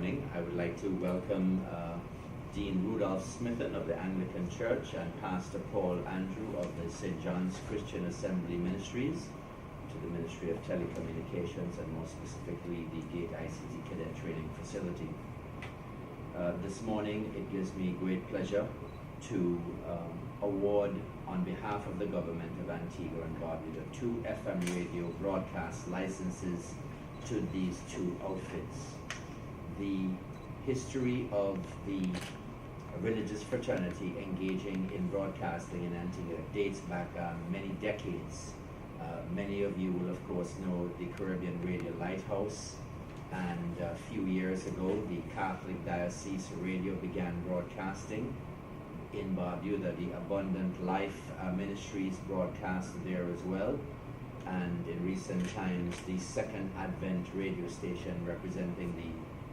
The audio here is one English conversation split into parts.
morning. I would like to welcome Dean Rudolph Smithen of the Anglican Church and Pastor Paul Andrew of the St. John's Christian Assembly Ministries to the Ministry of Telecommunications and more specifically the GATE ICT Cadet Training Facility. This morning it gives me great pleasure to award on behalf of the government of Antigua and Barbuda 2 FM radio broadcast licenses to these two outfits. The history of the religious fraternity engaging in broadcasting in Antigua dates back many decades. Many of you will of course know the Caribbean Radio Lighthouse, and a few years ago the Catholic Diocese Radio began broadcasting in Barbuda. The Abundant Life Ministries broadcast there as well, and in recent times the Second Advent radio station representing the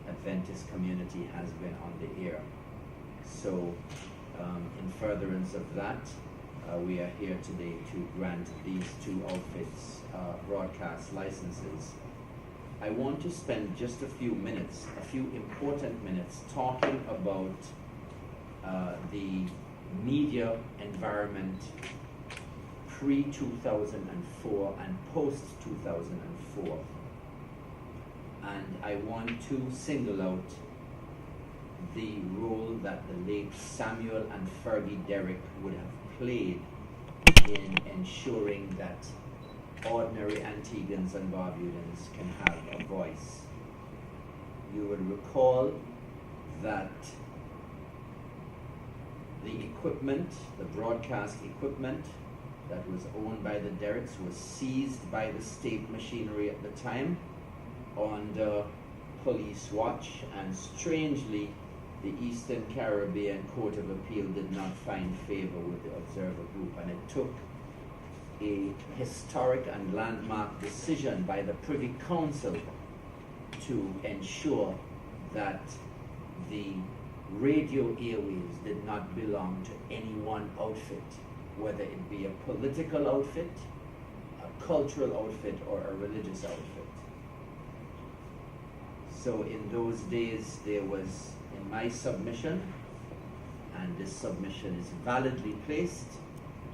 Adventist community has been on the air. So in furtherance of that, we are here today to grant these two outfits broadcast licenses. I want to spend just a few minutes, a few important minutes, talking about the media environment pre-2004 and post-2004. And I want to single out the role that the late Samuel and Fergie Derrick would have played in ensuring that ordinary Antiguans and Barbudans can have a voice. You would recall that the equipment, the broadcast equipment that was owned by the Derricks was seized by the state machinery at the time under police watch, and strangely the Eastern Caribbean Court of Appeal did not find favor with the Observer Group, and it took a historic and landmark decision by the Privy Council to ensure that the radio airways did not belong to any one outfit, whether it be a political outfit, a cultural outfit, or a religious outfit. So in those days there was, in my submission, and this submission is validly placed,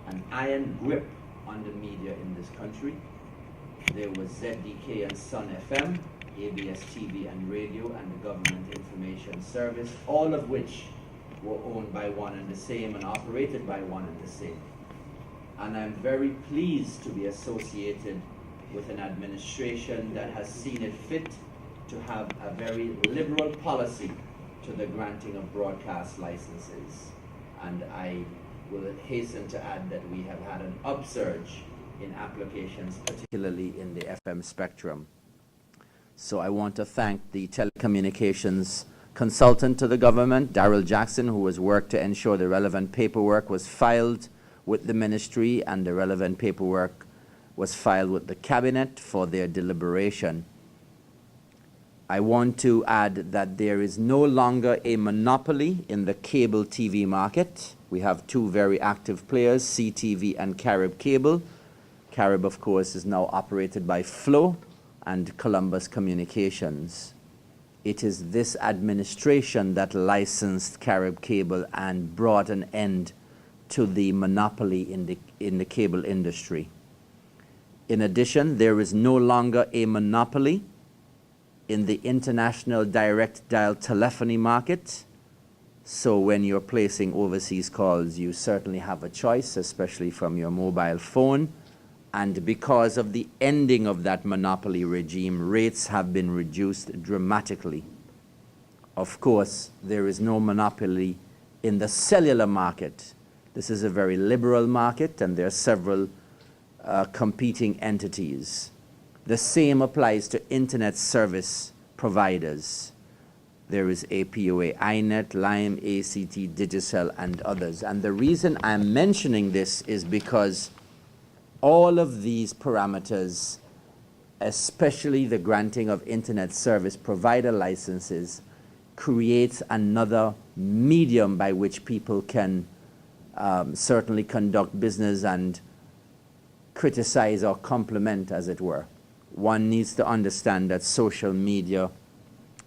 an iron grip on the media in this country. There was ZDK and Sun FM, ABS TV and radio, and the Government Information Service, all of which were owned by one and the same and operated by one and the same. And I'm very pleased to be associated with an administration that has seen it fit to have a very liberal policy to the granting of broadcast licenses. And I will hasten to add that we have had an upsurge in applications, particularly in the FM spectrum. So I want to thank the telecommunications consultant to the government, Daryl Jackson, who has worked to ensure the relevant paperwork was filed with the ministry and the relevant paperwork was filed with the cabinet for their deliberation. I want to add that there is no longer a monopoly in the cable TV market. We have two very active players, CTV and Carib Cable. Carib, of course, is now operated by Flow and Columbus Communications. It is this administration that licensed Carib Cable and brought an end to the monopoly in the cable industry. In addition, there is no longer a monopoly in the international direct dial telephony market. So when you're placing overseas calls, you certainly have a choice, especially from your mobile phone. And because of the ending of that monopoly regime, rates have been reduced dramatically. Of course, there is no monopoly in the cellular market. This is a very liberal market, and there are several competing entities. The same applies to internet service providers. There is APOA, iNet, Lime, ACT, Digicel, and others. And the reason I'm mentioning this is because all of these parameters, especially the granting of internet service provider licenses, creates another medium by which people can certainly conduct business and criticize or compliment, as it were. One needs to understand that social media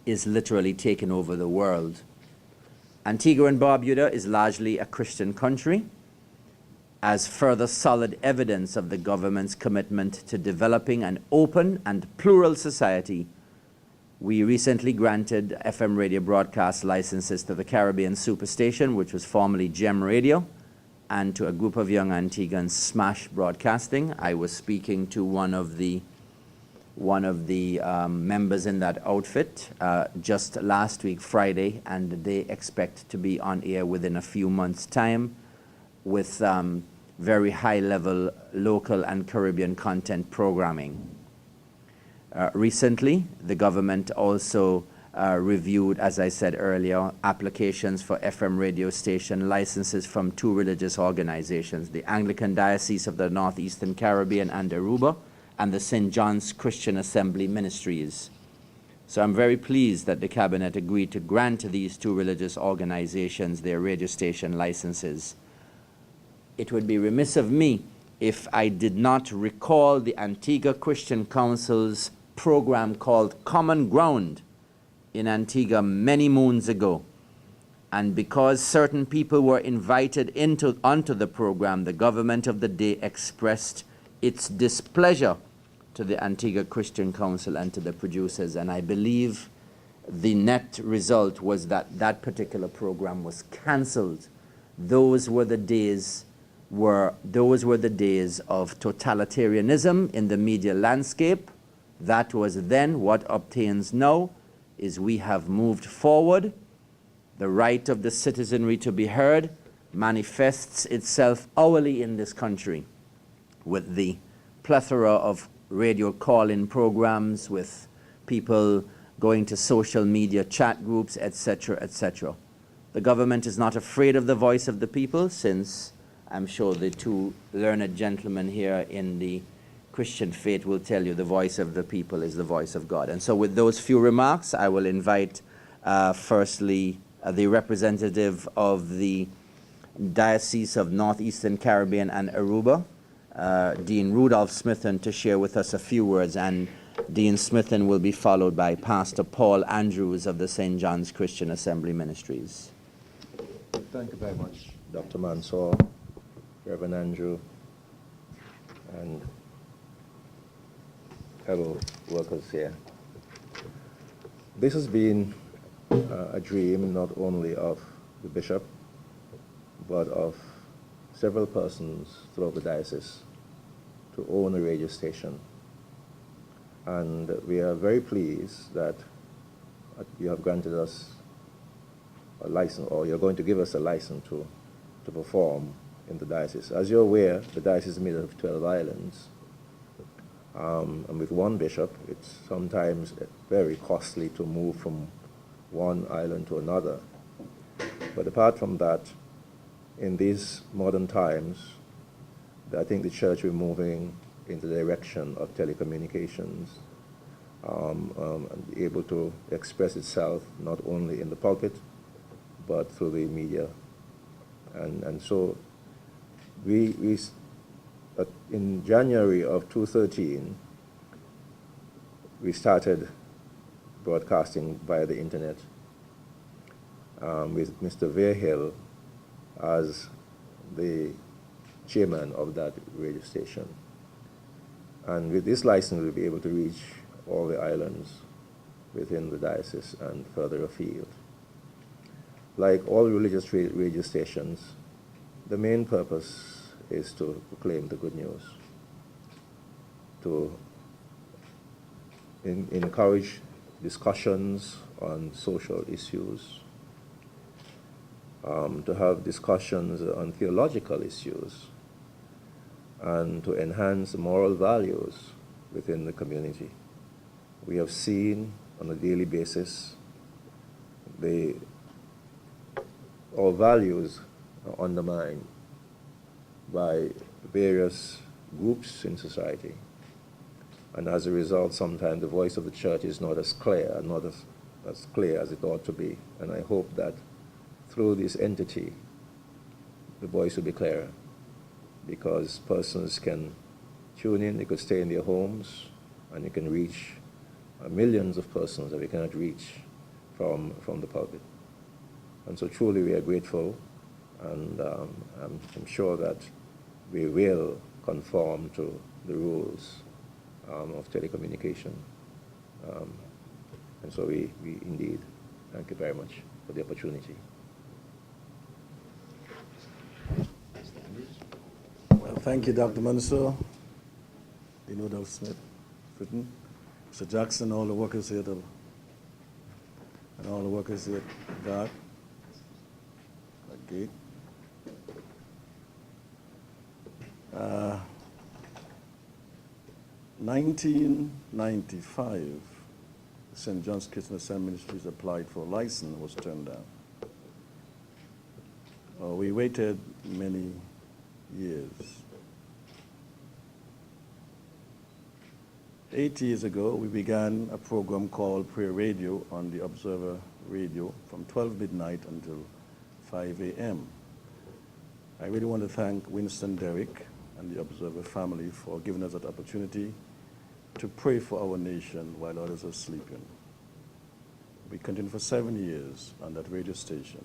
is literally taking over the world. Antigua and Barbuda is largely a Christian country. As further solid evidence of the government's commitment to developing an open and plural society, we recently granted FM radio broadcast licenses to the Caribbean Superstation, which was formerly Gem Radio, and to a group of young Antiguans, Smash Broadcasting. I was speaking to one of the members in that outfit just last week, Friday, and they expect to be on air within a few months' time with very high-level local and Caribbean content programming. Recently, the government also reviewed, as I said earlier, applications for FM radio station licenses from two religious organizations, the Anglican Diocese of the Northeastern Caribbean and Aruba, and the St. John's Christian Assembly Ministries. So I'm very pleased that the Cabinet agreed to grant these two religious organizations their radio station licenses. It would be remiss of me if I did not recall the Antigua Christian Council's program called Common Ground in Antigua many moons ago. And because certain people were invited onto the program, the government of the day expressed its displeasure to the Antigua Christian Council and to the producers. And I believe the net result was that that particular program was cancelled. Those were the days of totalitarianism in the media landscape. That was then. What obtains now is we have moved forward. The right of the citizenry to be heard manifests itself hourly in this country with the plethora of radio call-in programs, with people going to social media chat groups, etc., etc. The government is not afraid of the voice of the people, since I'm sure the two learned gentlemen here in the Christian faith will tell you the voice of the people is the voice of God. And so with those few remarks, I will invite firstly the representative of the Diocese of Northeastern Caribbean and Aruba, Dean Rudolph Smithen, to share with us a few words, and Dean Smithen will be followed by Pastor Paul Andrews of the St. John's Christian Assembly Ministries. Thank you very much, Dr. Mansour, Reverend Andrew, and fellow workers here. This has been a dream not only of the bishop, but of several persons throughout the diocese to own a radio station. And we are very pleased that you have granted us a license, or you're going to give us a license to perform in the diocese. As you're aware, the diocese is made up of 12 islands. And with one bishop, it's sometimes very costly to move from one island to another. But apart from that, in these modern times, I think the church will be moving in the direction of telecommunications, and able to express itself not only in the pulpit, but through the media. And so in January of 2013, we started broadcasting via the internet with Mr. Verhill as the chairman of that radio station. And with this license, we'll be able to reach all the islands within the diocese and further afield. Like all religious radio stations, the main purpose is to proclaim the good news, to encourage discussions on social issues, to have discussions on theological issues, and to enhance moral values within the community. We have seen on a daily basis our values are undermined by various groups in society. And as a result, sometimes the voice of the church is not as clear as it ought to be. And I hope that through this entity, the voice will be clearer, because persons can tune in, they could stay in their homes, and you can reach millions of persons that we cannot reach from the pulpit. And so truly we are grateful, and I'm sure that we will conform to the rules of telecommunication. And so we indeed thank you very much for the opportunity. Well, thank you, Dr. Mansour, Dean Rudolph Smith, Fritton, Mr. Jackson, all the workers here, and all the workers here at GARD, at Gate. 1995, St. John's Christian Assembly Ministries applied for a license, was turned down. We waited many years. 8 years ago, we began a program called Prayer Radio on the Observer Radio from 12 midnight until 5 a.m. I really want to thank Winston Derrick and the Observer family for giving us that opportunity to pray for our nation while others are sleeping. We continued for 7 years on that radio station.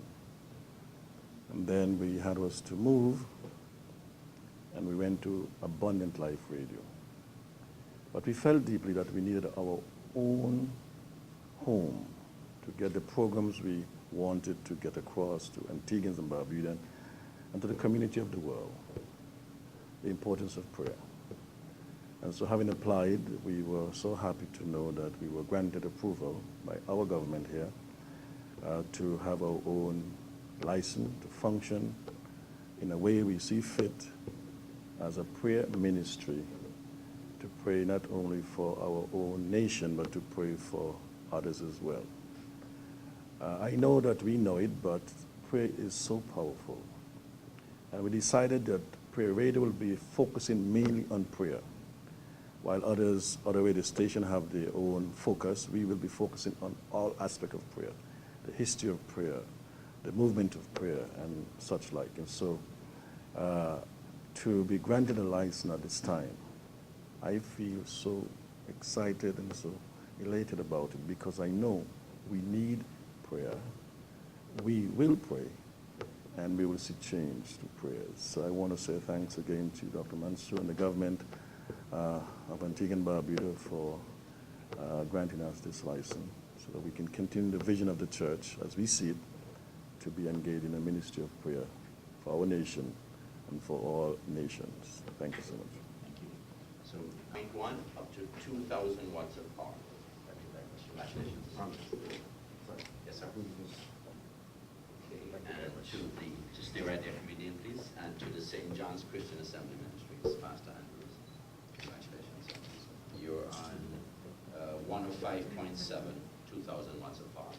And then we had was to move, and we went to Abundant Life Radio. But we felt deeply that we needed our own home to get the programs we wanted to get across to Antiguans and Barbudans and to the community of the world, the importance of prayer. And so having applied, we were so happy to know that we were granted approval by our government here to have our own license to function in a way we see fit as a prayer ministry, to pray not only for our own nation, but to pray for others as well. I know that we know it, but prayer is so powerful. And we decided that Prayer Radio will be focusing mainly on prayer. While other radio stations have their own focus, we will be focusing on all aspects of prayer, the history of prayer, the movement of prayer, and such like. And so to be granted a license at this time, I feel so excited and so elated about it, because I know we need prayer. We will pray, and we will see change through prayers. So I want to say thanks again to Dr. Mansour and the government of Antigua and Barbuda for granting us this license so that we can continue the vision of the church as we see it, to be engaged in a ministry of prayer for our nation and for all nations. Thank you so much. Thank you. So 0.1 up to 2,000 watts of power. Thank you very much. Congratulations. Yes, sir. Okay, and to stay right there, comedian, please, and to the St. John's Christian Assembly Ministries, Pastor Andrews. Congratulations. You're on 105.7, 2,000 watts of power.